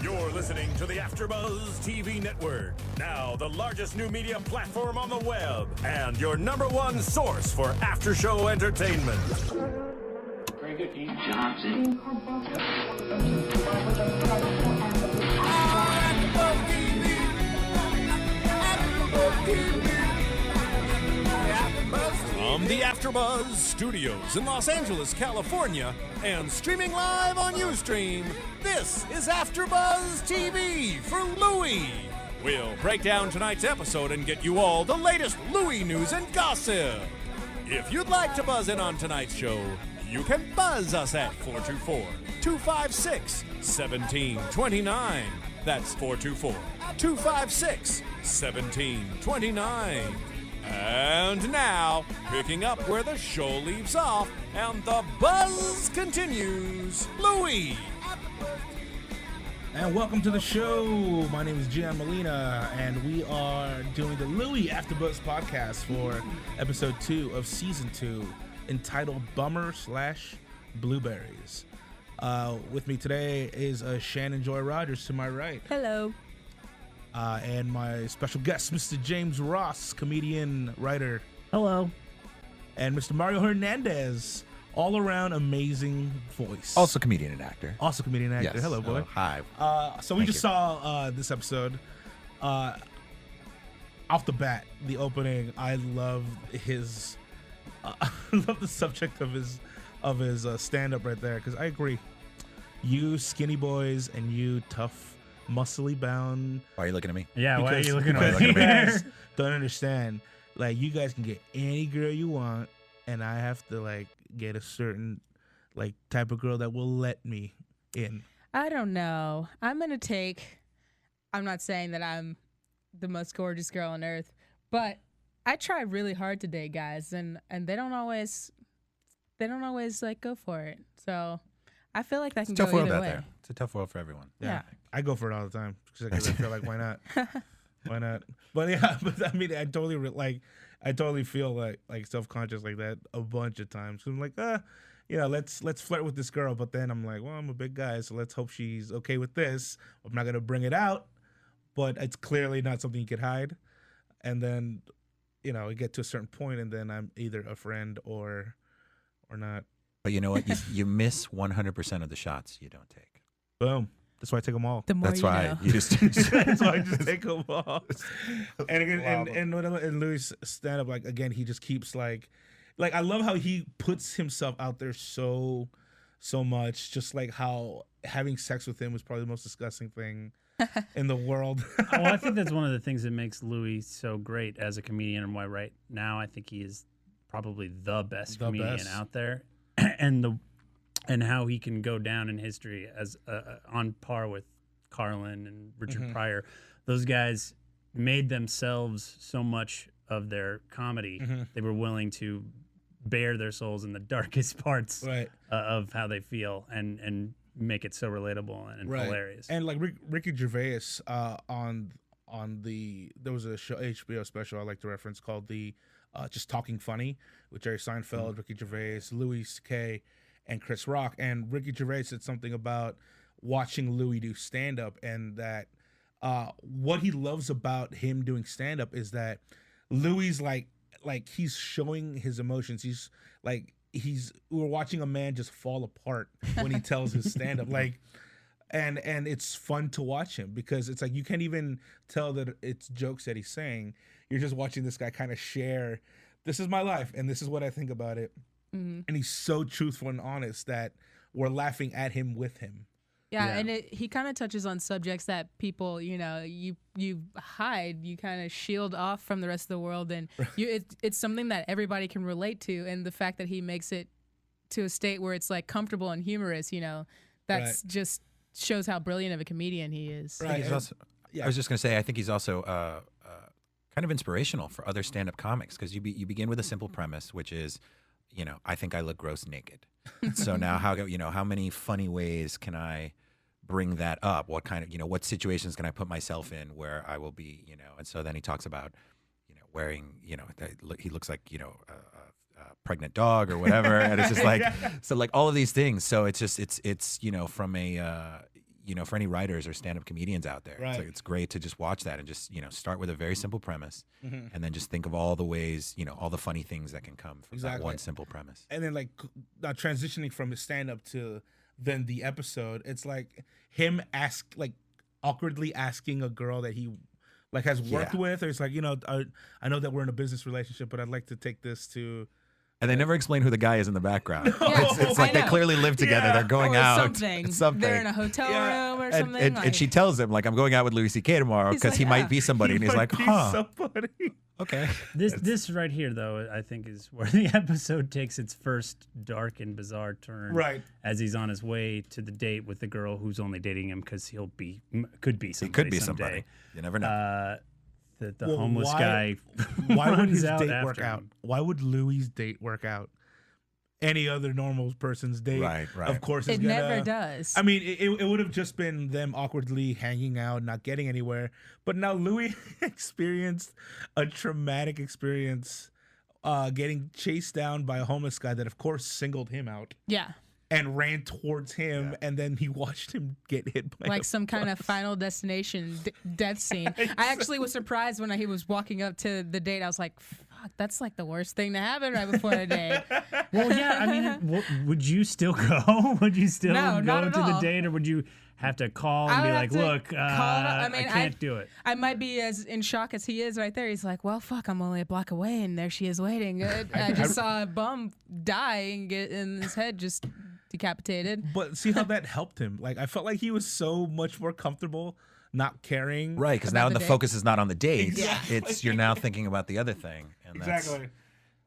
You're listening to the AFTERBUZZ TV network, now the largest new media platform on the web, and your number one source for after-show entertainment. Very good, Dean Johnson. From the AFTERBUZZ Studios in Los Angeles, California, and streaming live on Ustream, this is AFTERBUZZ TV for Louie. We'll break down tonight's episode and get you all the latest Louie news and gossip. If you'd like to buzz in on tonight's show, you can buzz us at 424-256-1729. That's 424-256-1729. And now, picking up where the show leaves off, and the buzz continues, Louie. And welcome to the show. My name is Gian Molina, and we are doing the Louie AFTERBUZZ podcast for episode 2 of season 2, entitled Bummer/Blueberries. With me today is Shannon Joy Rodgers to my right. Hello. And my special guest, Mr. James Ross, comedian, writer. Hello. And Mr. Mario Hernandez, all-around amazing voice. Also comedian and actor. Also comedian and actor. Yes. Hello, boy. Hi. So we just saw this episode. Off the bat, the opening, I love his... I love the subject of his stand-up right there, because I agree. You skinny boys and you tough, muscly bound. Why are you looking at me? Yeah, why are you looking because at me? you guys don't understand. Like, you guys can get any girl you want, and I have to, like, get a certain, like, type of girl that will let me in. I don't know. I'm not saying that I'm the most gorgeous girl on earth, but I try really hard to date guys, and they don't always like go for it. So I feel like that can It's a tough go world either out way. there. It's a tough world for everyone. Yeah. I go for it all the time because I feel like, why not? Why not? But yeah, but I mean, I totally feel like self-conscious like that a bunch of times. So I'm like, let's flirt with this girl. But then I'm like, well, I'm a big guy, so let's hope she's okay with this. I'm not gonna bring it out, but it's clearly not something you could hide. And then, we get to a certain point, and then I'm either a friend or not. But you know what? You miss 100% of the shots you don't take. Boom. That's why I take them all. The more That's you why know. you just. That's why I just take them all. And again, and Louis stand up, like, again, he just keeps like I love how he puts himself out there so much. Just like how having sex with him was probably the most disgusting thing in the world. Well, I think that's one of the things that makes Louie so great as a comedian, and why right now I think he is probably the best comedian out there, and how he can go down in history as on par with Carlin and Richard Pryor. Those guys made themselves so much of their comedy. They were willing to bare their souls in the darkest parts of how they feel and make it so relatable and hilarious. And like Ricky Gervais on there was a show, HBO special I like to reference called the Just Talking Funny with Jerry Seinfeld, Ricky Gervais, Louis C.K., and Chris Rock. And Ricky Gervais said something about watching Louis do stand-up, and that what he loves about him doing stand-up is that Louis like he's showing his emotions. We're watching a man just fall apart when he tells his stand-up. And it's fun to watch him because it's like you can't even tell that it's jokes that he's saying. You're just watching this guy kind of share, this is my life and this is what I think about it. And he's so truthful and honest that we're laughing at him with him. Yeah, and he kind of touches on subjects that people, you hide, you kind of shield off from the rest of the world, and it's something that everybody can relate to. And the fact that he makes it to a state where it's like comfortable and humorous, that's just shows how brilliant of a comedian he is. I was just going to say, I think he's also kind of inspirational for other stand-up comics, because you begin with a simple premise, which is, I think I look gross naked. So now how many funny ways can I bring that up? What kind of, what situations can I put myself in where I will be, and so then he talks about, wearing, he looks like, a pregnant dog or whatever. And it's just like, so like all of these things. So it's just, it's from a, for any writers or stand-up comedians out there, Right. it's great to just watch that and just start with a very simple premise, and then just think of all the ways, all the funny things that can come from that one simple premise. And then like transitioning from his stand-up to then the episode, it's like him awkwardly asking a girl that he like has worked with, or it's like, I know that we're in a business relationship, but I'd like to take this to. And they never explain who the guy is in the background. Yeah, It's like they clearly live together. They're going Or out. something. They're in a hotel room or something. And she tells him, like, I'm going out with Louis C.K. tomorrow because he might be somebody. And he's like, huh. Somebody. Okay. This right here, though, I think is where the episode takes its first dark and bizarre turn. Right. As he's on his way to the date with the girl who's only dating him because could be somebody. He could be someday. somebody. You never know. The homeless guy. Why would his runs out date work after out? him. Why would Louie's date work out? Any other normal person's date, Right. of course, is It gonna, never does. I mean, it would have just been them awkwardly hanging out, not getting anywhere. But now Louie experienced a traumatic experience, getting chased down by a homeless guy that, of course, singled him out Yeah. and ran towards him, and then he watched him get hit by Like a some kind of bus. Final Destination death scene. I actually was surprised when he was walking up to the date. I was like, fuck, that's like the worst thing to happen right before a date. Well, yeah. I mean, would you still go? Would you still No, go not at to the all. date, or would you have to call and I be would like, have to look, call it up. I mean, I can't do it? I might be as in shock as he is right there. He's like, well, fuck, I'm only a block away, and there she is waiting. I just saw a bum die and get in his head just decapitated. But see how that helped him. Like, I felt like he was so much more comfortable not caring. Right, because About now the the date. focus is not on the date. Exactly. It's you're now thinking about the other thing. And that's, Exactly.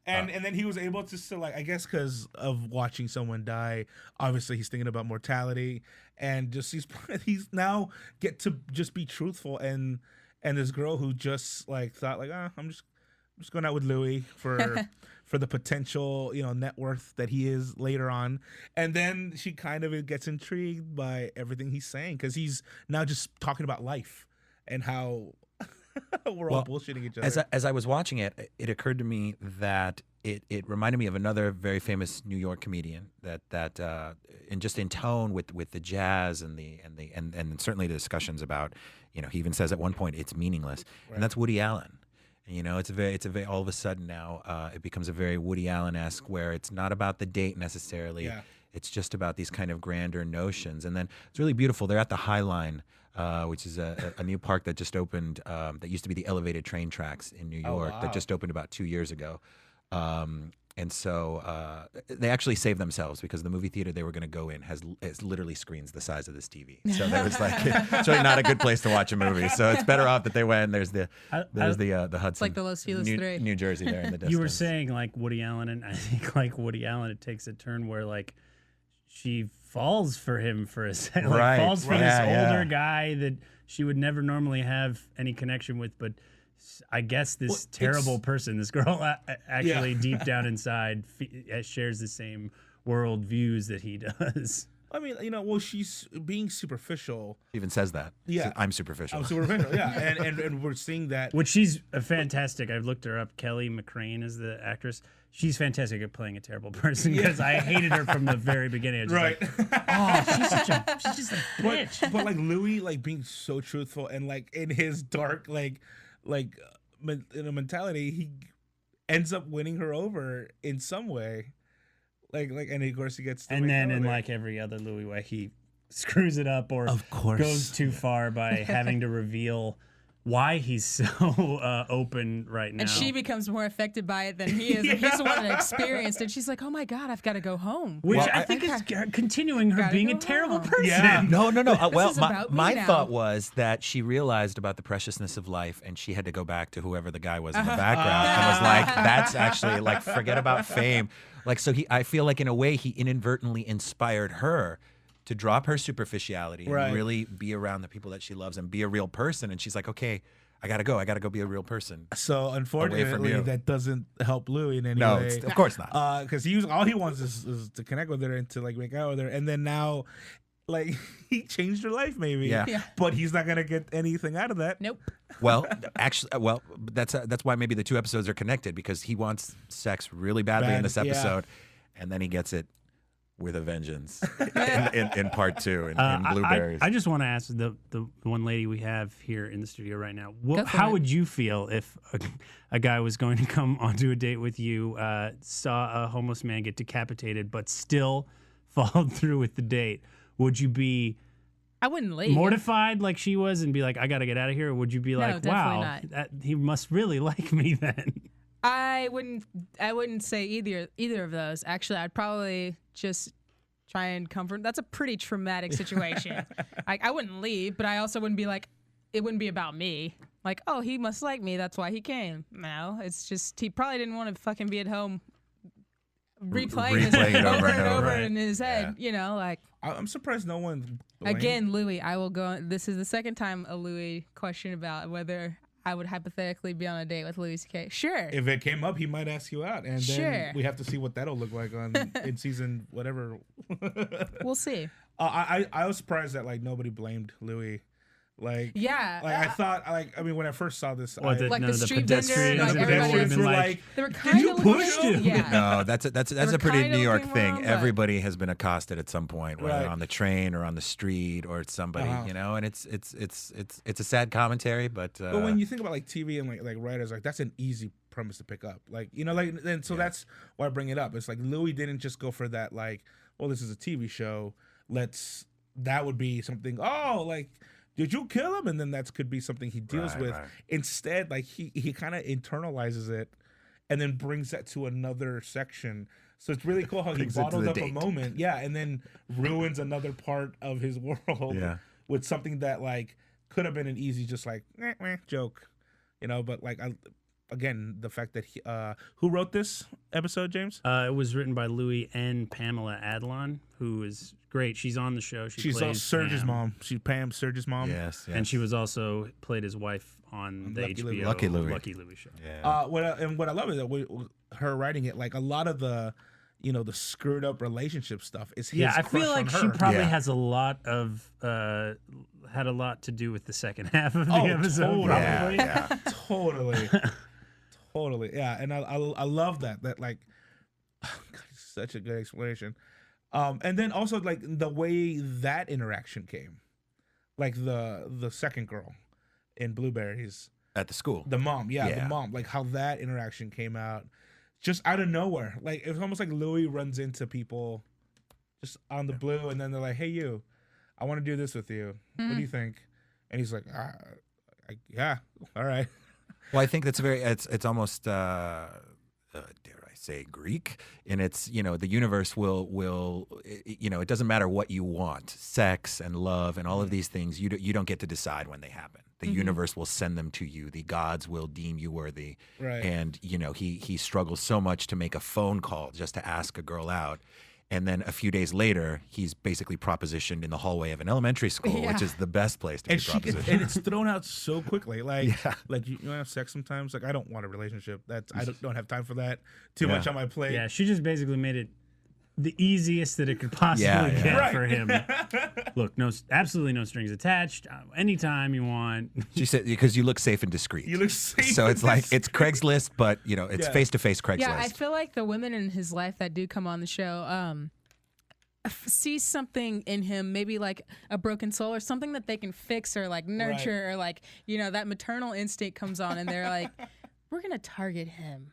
And then he was able to still, like, I guess because of watching someone die, obviously he's thinking about mortality, and just he's now get to just be truthful, and this girl who just like thought like, I'm just going out with Louie for the potential net worth that he is later on, and then she kind of gets intrigued by everything he's saying because he's now just talking about life and how we're all bullshitting each other. As I was watching it, it occurred to me that it reminded me of another very famous New York comedian that in just in tone with the jazz and certainly the discussions about, he even says at one point it's meaningless, and that's Woody Allen. And, it's a very all of a sudden now it becomes a very Woody Allen-esque where it's not about the date necessarily. Yeah. It's just about these kind of grander notions. And then it's really beautiful. They're at the High Line, which is a new park that just opened, that used to be the elevated train tracks in New York, wow. that just opened about 2 years ago. And so they actually saved themselves because the movie theater they were going to go in has literally screens the size of this TV. So there was like, it's really not a good place to watch a movie. So it's better off that they went. There's the Hudson. It's like the Los Feliz 3. New Jersey there in the distance. You were saying like Woody Allen, and I think like Woody Allen, it takes a turn where like she falls for him for a second, like Right. falls for Right. this Yeah, older yeah. guy that she would never normally have any connection with, but I guess this terrible person, this girl, actually deep down inside shares the same world views that he does. I mean, she's being superficial. She even says that. Yeah. She says, I'm superficial. I'm superficial, yeah, and we're seeing that. Which she's a fantastic. I've looked her up. Kelly McCrane is the actress. She's fantastic at playing a terrible person because I hated her from the very beginning. I was Right. like, she's just a bitch. But like Louie, like being so truthful and like in his dark mentality, he ends up winning her over in some way. And of course he gets. And then in like every other Louis way, he screws it up or Of course. goes too far by having to reveal why he's so open right now. And she becomes more affected by it than he is. And he's the one that experienced it. She's like, oh my God, I've got to go home. Which Well, I think is continuing her Gotta being a go terrible home. person. Yeah. No. Well, is about me my now. thought was that she realized about the preciousness of life, and she had to go back to whoever the guy was in the background, and was like, "That's actually like forget about fame." Like, so I feel like in a way he inadvertently inspired her to drop her superficiality Right. and really be around the people that she loves and be a real person. And she's like, "Okay, I gotta go be a real person." So unfortunately, you. that doesn't help Louie in any No, way. of course not. Because all he wants is to connect with her and to like make out with her, and then now, like he changed her life maybe. Yeah. But he's not gonna get anything out of that. Nope. Well, actually, that's why maybe the two episodes are connected, because he wants sex really badly in Bad, this yeah. episode, and then he gets it with a vengeance in part 2 in Blueberries. I just want to ask the one lady we have here in the studio right now. Go for How it. would you feel if a guy was going to come onto a date with you, saw a homeless man get decapitated, but still followed through with the date? Would you be I wouldn't leave. mortified like she was and be like, I got to get out of here? Or would you be like, definitely wow, not. he must really like me then? I wouldn't say either of those. Actually, I'd probably just try and comfort. That's a pretty traumatic situation. I wouldn't leave, but I also wouldn't be like, it wouldn't be about me. Like, oh, he must like me, that's why he came. No, it's just he probably didn't want to fucking be at home replaying this it over and over right? in his head. You know, like I'm surprised no one blamed. again, Louie. I will go. This is the second time a Louie question about whether I would hypothetically be on a date with Louis C.K. Sure. If it came up, he might ask you out, and then Sure. we have to see what that'll look like on in season whatever. We'll see. I was surprised that like nobody blamed Louis. Like Yeah. I thought like I mean when I first saw this, What, I, Like none the of the street vendor, pedestrians like and everybody everyone pedestrians been were like, like, They were kind you of push looking, him? Yeah. No, that's a were pretty kinda New York looking thing. wrong, but- Everybody has been accosted at some point, whether Right. on the train or on the street or it's somebody, Uh-huh. you know. And it's a sad commentary, but But when you think about like TV and like writers, like that's an easy premise to pick up. Like you know, like and so that's why I bring it up. It's like Louis didn't just go for that. Like, well, this is a TV show. That would be something. Oh, like did you kill him? And then that could be something he deals Right, with. right. Instead, like he kind of internalizes it, and then brings that to another section. So it's really cool how he Brings it to bottled the up a date. moment, yeah, and then ruins another part of his world Yeah. with something that like could have been an easy just like joke, you know. But like again, the fact that who wrote this episode, James? It was written by Louie and Pamela Adlon, who is great. She's on the show. She's plays Serge's Pam. mom. She's Pam, Serge's mom. yes, And she was also played his wife on the Lucky HBO Louie. Lucky Louie. show. yeah. What I love is that her writing it, like a lot of the, you know, the screwed up relationship stuff is his Yeah, I crush feel like on she her. probably Yeah. has a lot of had a lot to do with the second half of the Oh, episode. totally. Probably. Yeah. totally, totally, yeah. And I love that like God, it's such a good explanation. And then also like the way that interaction came, like the second girl in Blueberries, At the school. the mom, the Yeah. mom, like how that interaction came out, just out of nowhere. Like it's almost like Louis runs into people, just on the blue, and then they're like, "Hey, you, I want to do this with you. What do you think?" And he's like, "Yeah, all right." Well, I think that's it's almost dare I say Greek, and it's, you know, the universe will you know, it doesn't matter what you want, sex and love and all of these things, you don't get to decide when they happen. The universe will send them to you. The gods will deem you worthy. Right. And you know, he struggles so much to make a phone call just to ask a girl out. And then a few days later, he's basically propositioned in the hallway of an elementary school, which Yeah. is the best place to be And propositioned. and it's thrown out so quickly. Like, Yeah. like you want to have sex sometimes. Like, I don't want a relationship. I don't have time for that. Too Yeah. much on my plate. Yeah, she just basically made it the easiest that it could possibly Yeah, yeah. get Right. for him. Look, absolutely no strings attached. Anytime you want. She said, because you look safe and discreet. You look safe. So it's and like it's Craigslist, but you know, it's Yeah. face-to-face Craigslist. Yeah, I feel like the women in his life that do come on the show see something in him, maybe like a broken soul or something that they can fix or like nurture or like, you know, that maternal instinct comes on and they're like, we're going to target him.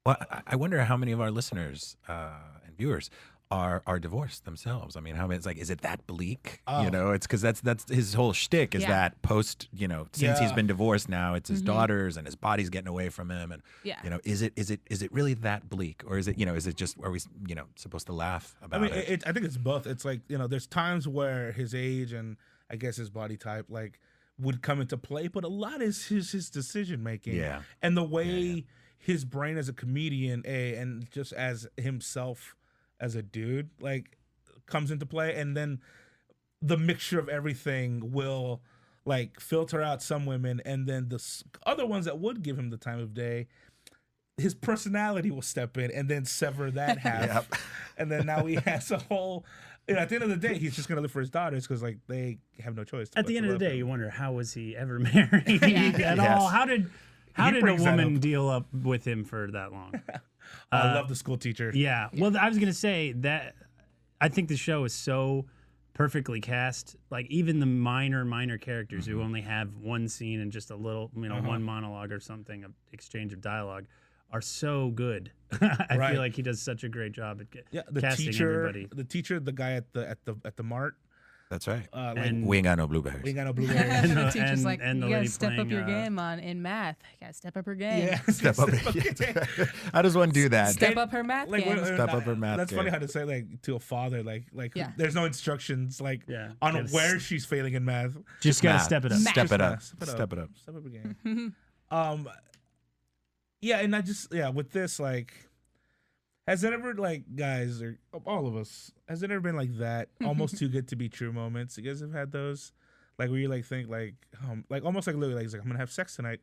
Well, I wonder how many of our listeners and viewers are divorced themselves. I mean, how many? It's like, is it that bleak? Oh. You know, it's because that's his whole shtick is Yeah. that post. You know, since he's Yeah. been divorced now, it's his daughters and his body's getting away from him. And Yeah. you know, is it really that bleak, or is it, you know, is it just, are we, you know, supposed to laugh I about mean, it? I think it's both. It's like, you know, there's times where his age and I guess his body type like would come into play, but a lot is his decision making. Yeah. And the way his brain as a comedian, and just as himself as a dude, like comes into play, and then the mixture of everything will like filter out some women, and then the other ones that would give him the time of day, his personality will step in and then sever that half. Yep. And then now he has a whole. You know, at the end of the day, he's just gonna live for his daughters because like they have no choice. At the end of the day, you wonder, how was he ever married at all? Yes. How did a brings that woman up. deal up with him for that long? I love the school teacher. Yeah. Well, I was gonna say that I think the show is so perfectly cast. Like even the minor characters who only have one scene and just a little, one monologue or something, of exchange of dialogue, are so good. I feel like he does such a great job at the casting everybody. The teacher, the guy at the mart. That's right. And we ain't got no blueberries. We ain't got no blueberries. the teacher's like, and the you gotta lady step up playing, your game in math. You gotta step up her game. Yeah, Step up. How does one do that? Step up her math game. Step up her math That's game. funny how to say like to a father, like there's no instructions like on Yes. where she's failing in math. Just gotta Math. step it up. Step it up. Step it up. Step up your game. Yeah, and I just with this, like, has it ever, like, guys, or all of us, has it ever been like that, almost too good to be true moments? You guys have had those, like, where you like think like almost like Louie, like, he's like, I'm gonna have sex tonight.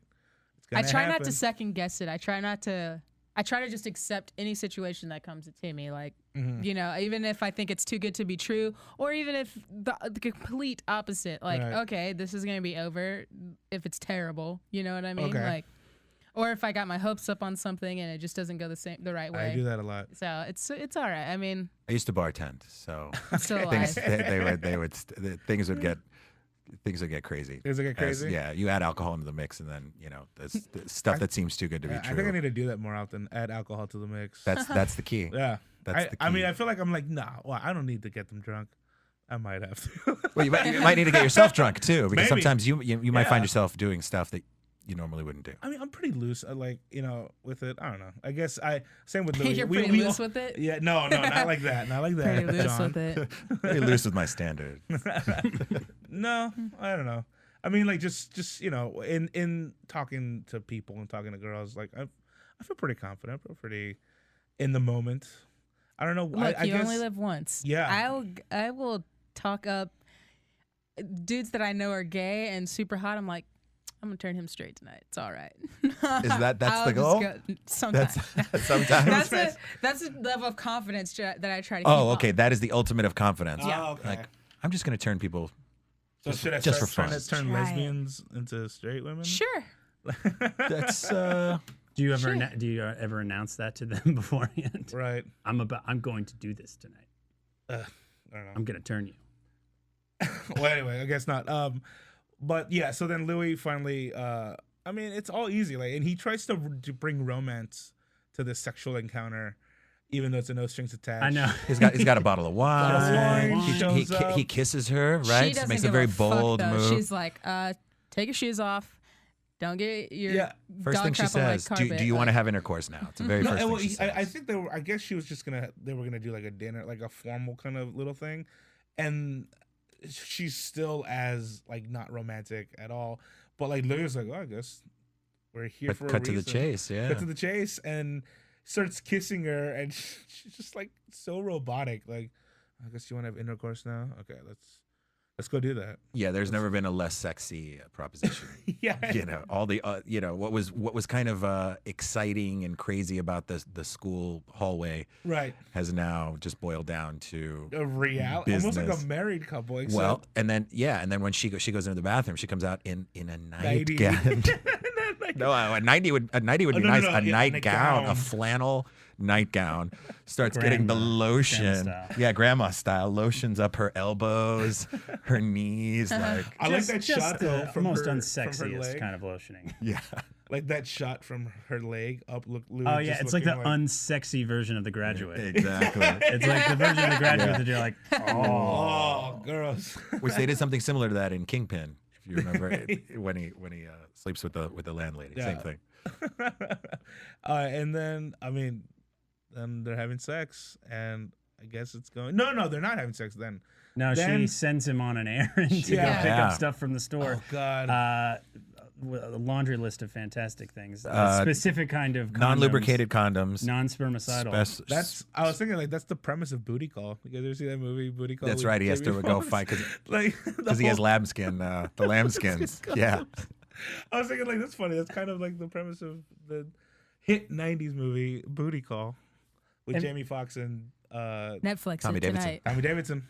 It's I gonna try not happen. to second guess it. I try to just accept any situation that comes to me. Like, even if I think it's too good to be true, or even if the complete opposite, like, okay, this is going to be over if it's terrible. You know what I mean? Okay. Like, or if I got my hopes up on something and it just doesn't go the right way. I do that a lot. So it's all right. I mean, I used to bartend, so I'm still alive. things would get crazy. Things would get crazy? Yeah, you add alcohol into the mix, and then the stuff that seems too good to be I true. think I need to do that more often. Add alcohol to the mix. That's the key. Yeah. That's the key. I mean, I feel like I'm like, nah. Well, I don't need to get them drunk. I might have to. Well, you might need to get yourself drunk too, because Maybe. sometimes you might find yourself doing stuff that you normally wouldn't do. I mean, I'm pretty loose. Like, with it. I don't know. I guess same with Louie. You're pretty loose with it? Yeah, no, not like that. Not like that. Pretty loose John. with it. Pretty loose with my standard. No, I don't know. I mean, like just in talking to people and talking to girls, like I feel pretty confident. I feel pretty in the moment. I don't know. Look, I you guess, only live once. Yeah. I will talk up dudes that I know are gay and super hot. I'm like, I'm gonna turn him straight tonight. It's all right. That's I'll the just goal? Sometimes. Sometimes. That's a level of confidence that I try to keep Oh, okay. up. That is the ultimate of confidence. Yeah. Oh, okay. Like, I'm just going to turn people. So should I just start for fun. trying to turn Try it. lesbians into straight women? Sure. That's Do you ever Sure. do you ever announce that to them beforehand? Right. I'm going to do this tonight. I don't know. I'm gonna turn you. Well, anyway, I guess not. But yeah. So then Louie finally. I mean, it's all easy. Like, and he tries to bring romance to this sexual encounter, even though it's a no strings attached. I know. he's got a bottle of wine. He shows up. He kisses her, right? She doesn't Makes give a very fuck, bold though. move. She's like, take your shoes off. Don't get your First dog thing she crap on my says, carpet. do you want to Like, have intercourse now? It's the very first thing she says. I think they were. I guess she was just they were gonna do like a dinner, like a formal kind of little thing, and she's still as like not romantic at all. But like Louie was like, oh, I guess we're here But for a cut to reason. the chase, yeah. Cut to the chase, and starts kissing her, and she's just like so robotic. Like, I guess you want to have intercourse now? Okay, let's go do that. Yeah, there's never been a less sexy proposition. Yeah, All the what was kind of exciting and crazy about the school hallway right. has now just boiled down to A reality, almost like business. a married couple. Except well, and then when she goes into the bathroom, she comes out in a 90. nightgown. No, a 90 would be no, nice. no, A yeah, nightgown, a nightgown. flannel nightgown. Starts getting the Grandma lotion. style. Yeah, grandma style. Lotions up her elbows, her knees. Like, I like that shot though the from most her, unsexiest from her leg. kind of lotioning. yeah. Like that shot from her leg up. Look, Louie Oh yeah, just it's like the looking unsexy version of The Graduate. Exactly. It's like the version of The Graduate that you're like, oh. Oh, girls. Which they did something similar to that in Kingpin, if you remember, when he sleeps with the landlady. Yeah. Same thing. And then then they're having sex, and I guess it's going. No, they're not having sex then. No, she Then- sends him on an errand to go Yeah. pick Yeah. up stuff from the store. Oh God. A laundry list of fantastic things. A specific kind of condoms, Non-lubricated condoms. non-spermicidal. Spec- I was thinking like that's the premise of Booty Call. You guys ever see that movie Booty Call? That's with right. He has to Jamie go Foxx? fight like because he has lamb skin, the lamb skins. Yeah. I was thinking like that's funny. That's kind of like the premise of the hit '90s movie Booty Call with Jamie Foxx and Netflix Tommy it Davidson. tonight. Tommy Davidson.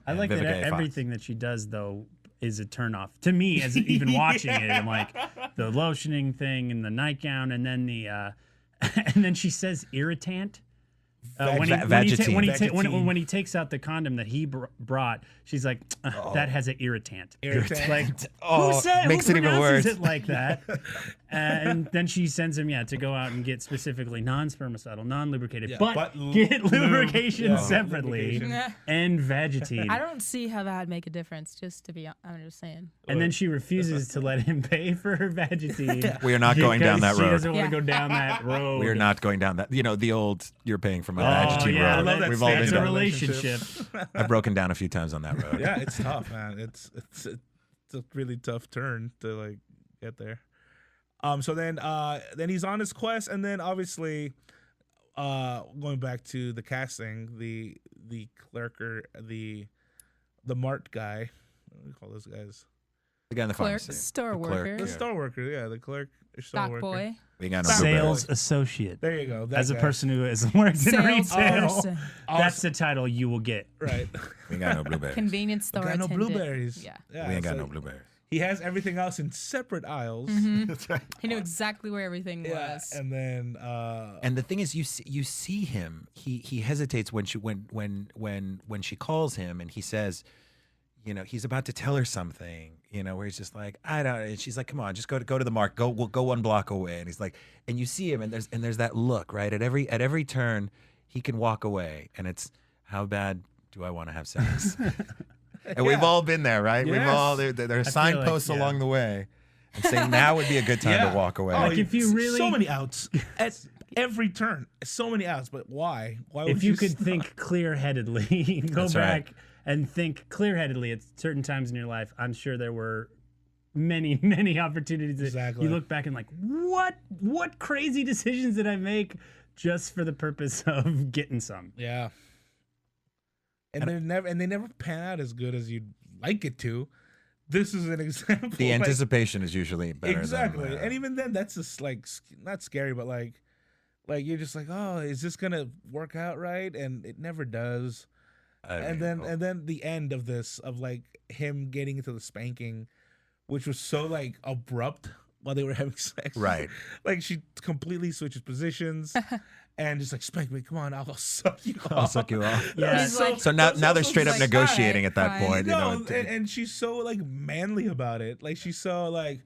I like that Vivica A. Fox. everything that she does, though, is a turnoff. To me, as even watching it, I'm like, the lotioning thing and the nightgown, and then and then she says irritant. When he takes out the condom that he brought, she's like, that has an irritant. Like, makes it even worse. It like that? And then she sends him, to go out and get specifically non-spermicidal, non-lubricated, but get lubrication separately and Vagitine. I don't see how that would make a difference. I'm just saying. And then she refuses to let him pay for her Vagitine. We are not going down that road. She doesn't want to go down that road. We are not going down that. The old you're paying for my Vagitine road. I love that. We've all been That's down. a relationship. I've broken down a few times on that road. Yeah, it's tough, man. It's a really tough turn to like get there. So then he's on his quest, and then obviously, going back to the casting, the clerk or the mart guy. What do we call those guys? The guy in the Clerk, pharmacy. store The worker. clerk, The store worker, the clerk, or store Stock worker. boy. We got no Sales Blueberries. associate. There you go. That As a guy. person who has worked in Sales retail, person. that's the title you will get. Right. We got no Blueberries. Convenience store We got no attendant. blueberries. Yeah. We ain't got so no Blueberries. He has everything else in separate aisles. That's right. He knew exactly where everything was. And then And the thing is, you see him. He hesitates when she calls him, and he says, he's about to tell her something. Where he's just like, I don't. And she's like, come on, just go to the mark. We'll go 1 block away. And he's like, and you see him, and there's that look right at every turn. He can walk away, and it's how bad do I want to have sex? And we've all been there, right? Yes. We've all there are signposts along the way, and saying now would be a good time to walk away. Like if you really, so many outs at every turn, so many outs. But why? Why would if you could stop? think clear-headedly, go That's back right. and think clear-headedly at certain times in your life, I'm sure there were many, many opportunities that Exactly. you look back and like, what crazy decisions did I make just for the purpose of getting some? Yeah. And they never pan out as good as you'd like it to. This is an example. The like- anticipation is usually better. Exactly. Than, And even then, that's just like not scary, but like you're just like, oh, is this gonna work out right? And it never does. And then the end of this, of like him getting into the spanking, which was so like abrupt while they were having sex. Right. Like she completely switches positions and just like, spank me, come on, I'll suck you off. I'll suck you off. Yeah. He's like, So now they're straight up like, negotiating at that "Alright, point. No, and she's so like manly about it. Like she's so like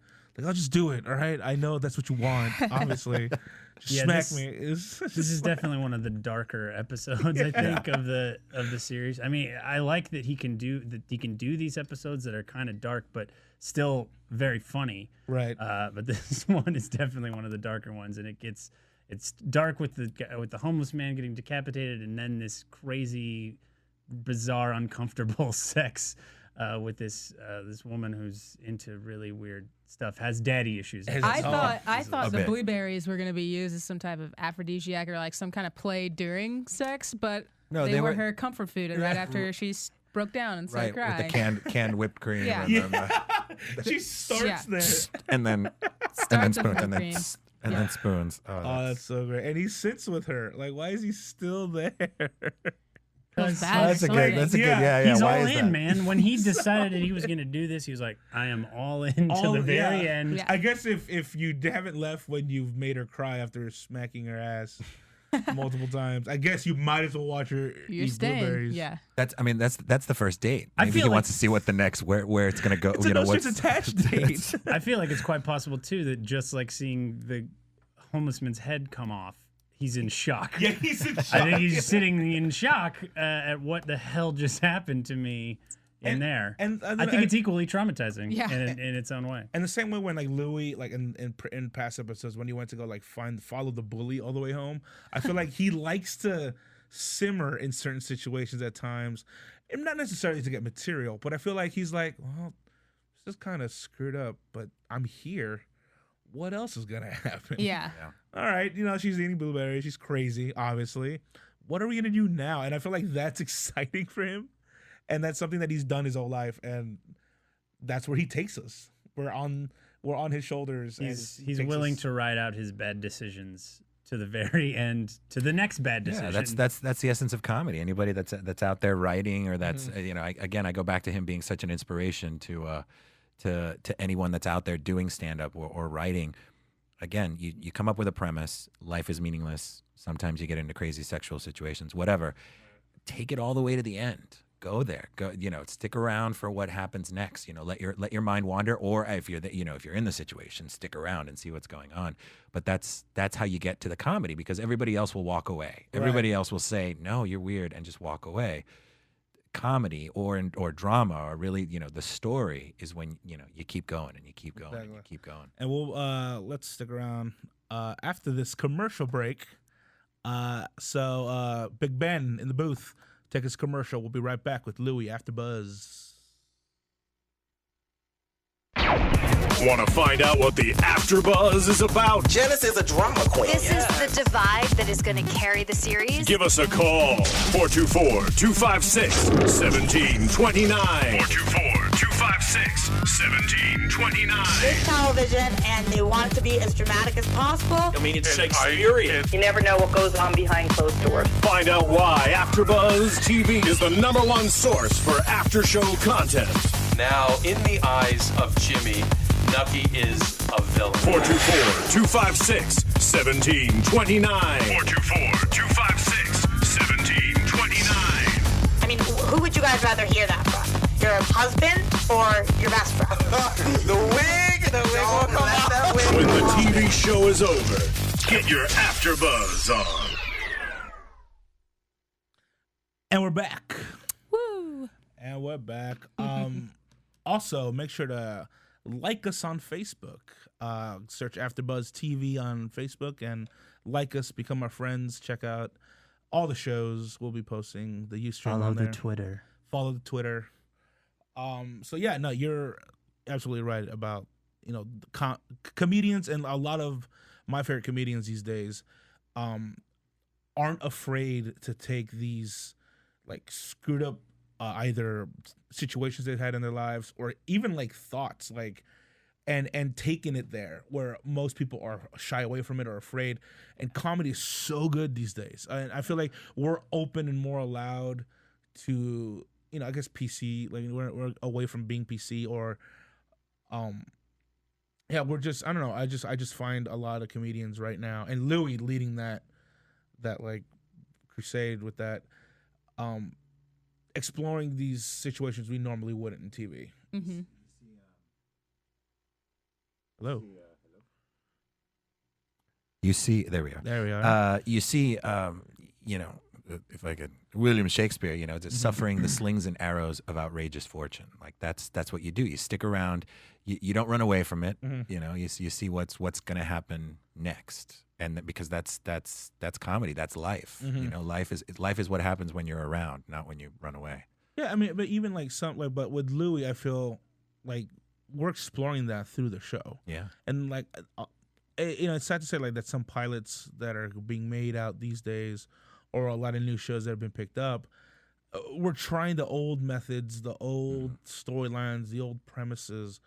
I'll just do it. All right, I know that's what you want. Obviously, just smack me. This is definitely one of the darker episodes, I think, of the series. I mean, I like that he can do these episodes that are kind of dark, but still very funny. Right. But this one is definitely one of the darker ones, and it's dark with the homeless man getting decapitated, and then this crazy, bizarre, uncomfortable sex with this woman who's into really weird stuff, has daddy issues. I thought the bit. blueberries were going to be used as some type of aphrodisiac or like some kind of play during sex, but No, they they were were- her comfort food. And right after she broke down and started Right, with crying. the canned whipped cream. Yeah. And then, She starts Yeah. there. and then Starts with spoons, whipped and then cream. and Yeah. then spoons. Oh, that's so great. And he sits with her. Like, why is he still there? Feels bad Oh, that's a for good. flirting. That's a good. Yeah. Yeah. He's Why all is in, that? man. When he decided that he was going to do this, he was like, I am all in till the very end. Yeah. I guess if you haven't left when you've made her cry after smacking her ass multiple times, I guess you might as well watch her You're eat staying. blueberries. Yeah. That's the first date. I Maybe feel he like- wants to see what the next where it's gonna go. It's a no strings attached date. I feel like it's quite possible, too, that just like seeing the homeless man's head come off, he's in shock. Yeah, he's in shock. I think he's sitting in shock at what the hell just happened to me in there. and I think it's equally traumatizing Yeah. in its own way. And the same way when like Louie, like in past episodes, when he went to go like follow the bully all the way home, I feel like he likes to simmer in certain situations at times, and not necessarily to get material, but I feel like he's like, well, this is kind of screwed up, but I'm here. What else is gonna happen? Yeah. All right, she's eating blueberries. She's crazy, obviously. What are we gonna do now? And I feel like that's exciting for him, and that's something that he's done his whole life, and that's where he takes us. We're on his shoulders. He's and he takes willing us- to ride out his bad decisions to the very end, to the next bad decision. Yeah, that's the essence of comedy. Anybody that's out there writing, or that's I go back to him being such an inspiration to anyone that's out there doing stand up or writing. Again, you come up with a premise. Life is meaningless. Sometimes you get into crazy sexual situations, whatever. Take it all the way to the end. Go there. Go, stick around for what happens next. Let your mind wander, or if you're if you're in the situation, stick around and see what's going on. But that's how you get to the comedy, because everybody else will walk away. Everybody else will say, "No, you're weird," and just walk away. Comedy or drama, or really, the story is when you keep going and you keep going and you keep going. And we'll let's stick around after this commercial break. So Big Ben in the booth. Take his commercial. We'll be right back with Louie after Buzz. Want to find out what the AfterBuzz is about? Janice is a drama queen. This is the divide that is going to carry the series. Give us a call. 424-256-1729. 424-256-1729. It's television, and they want it to be as dramatic as possible. I mean, it's Shakespearean. You never know what goes on behind closed doors. Find out why AfterBuzz TV is the #1 source for after-show content. Now, in the eyes of Jimmy, Nucky is a villain. 424-256-1729. 424-256-1729. I mean, who would you guys rather hear that from? Your husband or your best friend? The wig will come out. When the TV show is over, get your AfterBuzz on. And we're back. Woo! And we're back. Also, make sure to like us on Facebook. Search AfterBuzz TV on Facebook and like us, become our friends. Check out all the shows. We'll be posting the Ustream on there. Twitter. Follow the Twitter. So yeah, no, you're absolutely right about comedians, and a lot of my favorite comedians these days aren't afraid to take these like screwed up either situations they've had in their lives, or even like thoughts, like and taking it there where most people are shy away from it or afraid. And comedy is so good these days. And I feel like we're open and more allowed to, I guess PC, like we're away from being PC, or we're just, I don't know. I just find a lot of comedians right now, and Louie leading that like crusade with that, exploring these situations we normally wouldn't in TV. Mm-hmm. Hello. You see, there we are. There we are. You see, if I could, William Shakespeare, it's suffering the slings and arrows of outrageous fortune. Like that's what you do. You stick around. You don't run away from it. Mm-hmm. You see what's going to happen next, and because that's comedy. That's life. Mm-hmm. Life is what happens when you're around, not when you run away. Yeah, I mean, but even like but with Louie, I feel like we're exploring that through the show. Yeah, and like, it's sad to say like that some pilots that are being made out these days, or a lot of new shows that have been picked up, we're trying the old methods, the old storylines, the old premises.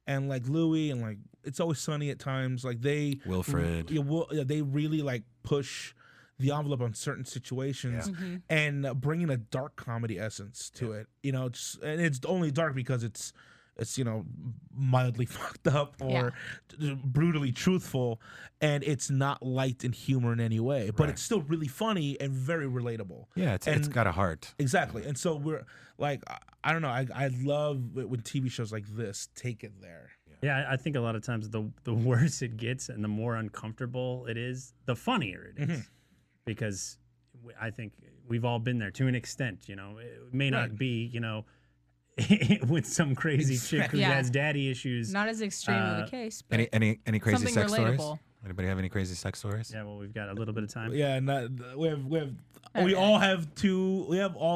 And like Louie and like It's Always Sunny at times, like Wilfred, they really like push the envelope on certain situations, and bringing a dark comedy essence to it. And it's only dark because it's mildly fucked up or brutally truthful, and it's not light and humor in any way, but it's still really funny and very relatable. Yeah, it's got a heart. Exactly. And so we're like, I don't know, I love when TV shows like this take it there. Yeah, I think a lot of times the worse it gets and the more uncomfortable it is, the funnier it is. Because I think we've all been there to an extent. It may not be, with some crazy chick who has daddy issues. Not as extreme of a case. But any crazy sex relatable. stories? Anybody have any crazy sex stories? Yeah, well, we've got a little bit of time. Yeah, we all have two.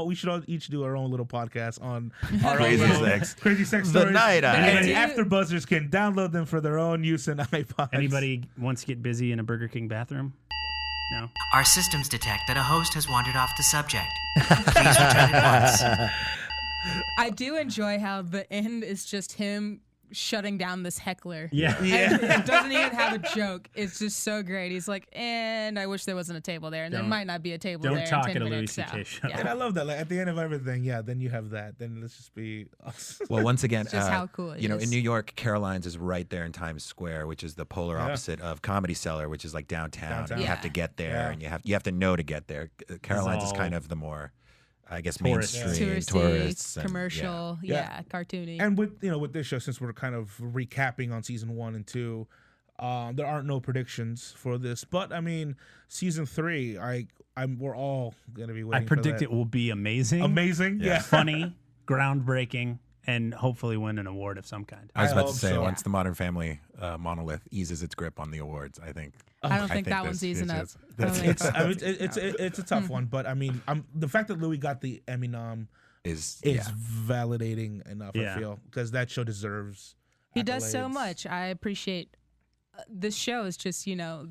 We should all each do our own little podcast on our crazy sex stories. The night and AfterBuzzers can download them for their own use in iPods. Anybody wants to get busy in a Burger King bathroom? No. Our systems detect that a host has wandered off the subject. Please return at once. I do enjoy how the end is just him shutting down this heckler. Yeah. And it doesn't even have a joke. It's just so great. He's like, and I wish there wasn't a table there, and there might not be a table there. Don't talk in 10 at a Louis minutes. C.K. show. And I love that. Like at the end of everything, then you have that. Then let's just be. Well, once again, It's just how cool it in is. New York, Caroline's is right there in Times Square, which is the polar opposite of Comedy Cellar, which is like downtown. And you have to get there, and you have to know to get there. Caroline's is kind of the more, I guess, mainstream tourists, and, commercial, cartoony. And with this show, since we're kind of recapping on season 1 and 2, there aren't no predictions for this. But I mean, season 3, we're all gonna be waiting. I predict for it will be amazing. Amazing, yeah. Funny, groundbreaking, and hopefully win an award of some kind. I was about to say, once the Modern Family monolith eases its grip on the awards, I think. I don't think that one's easing up. It's a tough one, but I mean, the fact that Louie got the Emmy nom is validating enough. I feel, because that show deserves. He does so much. I appreciate. This show is just,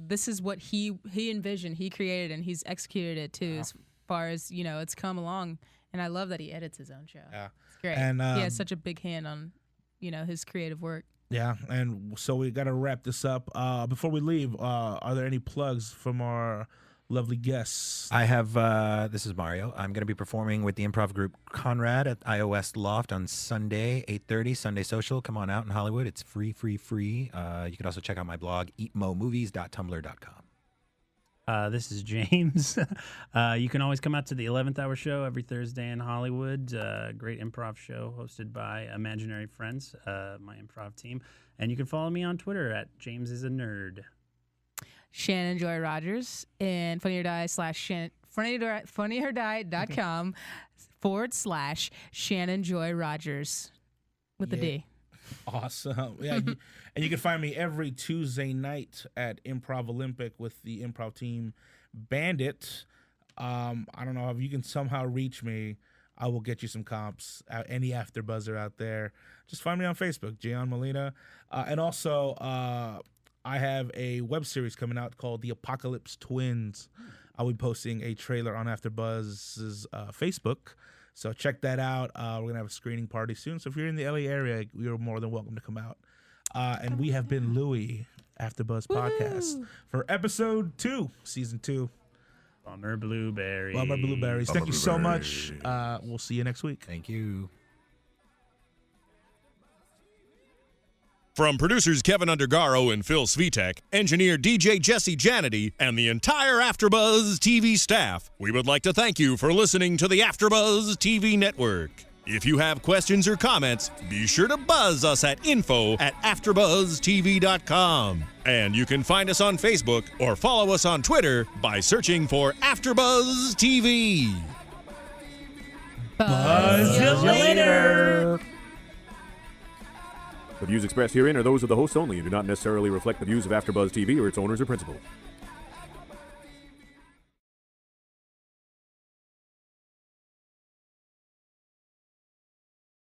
this is what he envisioned, he created, and he's executed it too. As far as it's come along, and I love that he edits his own show. Yeah, it's great. And he has such a big hand on, his creative work. Yeah, and so we got to wrap this up. Before we leave, are there any plugs from our lovely guests? I have, this is Mario. I'm going to be performing with the improv group Conrad at iOS Loft on Sunday, 8:30, Sunday Social. Come on out in Hollywood. It's free. You can also check out my blog, eatmomovies.tumblr.com. This is James. You can always come out to the 11th Hour show every Thursday in Hollywood. Great improv show hosted by Imaginary Friends, my improv team. And you can follow me on Twitter at James is a Nerd. Shannon Joy Rodgers and funnyordie.com/Shannon Joy Rodgers with a D. Awesome. Yeah, and you can find me every Tuesday night at Improv Olympic with the improv team Bandit. I don't know if you can somehow reach me. I will get you some comps. Any AfterBuzzer out there, just find me on Facebook, Gian Molina. And also, I have a web series coming out called The Apocalypse Twins. I'll be posting a trailer on AfterBuzz's Facebook. So check that out. We're going to have a screening party soon. So if you're in the LA area, you're more than welcome to come out. And we have been Louie, AfterBuzz Podcast, for episode 2, season 2. Bummer Blueberries. Thank you so much. We'll see you next week. Thank you. From producers Kevin Undergaro and Phil Svitek, engineer DJ Jesse Janity, and the entire AfterBuzz TV staff, we would like to thank you for listening to the AfterBuzz TV network. If you have questions or comments, be sure to buzz us at info@AfterBuzzTV.com. And you can find us on Facebook or follow us on Twitter by searching for AfterBuzz TV. Buzz you later. The views expressed herein are those of the hosts only and do not necessarily reflect the views of AfterBuzz TV or its owners or principals.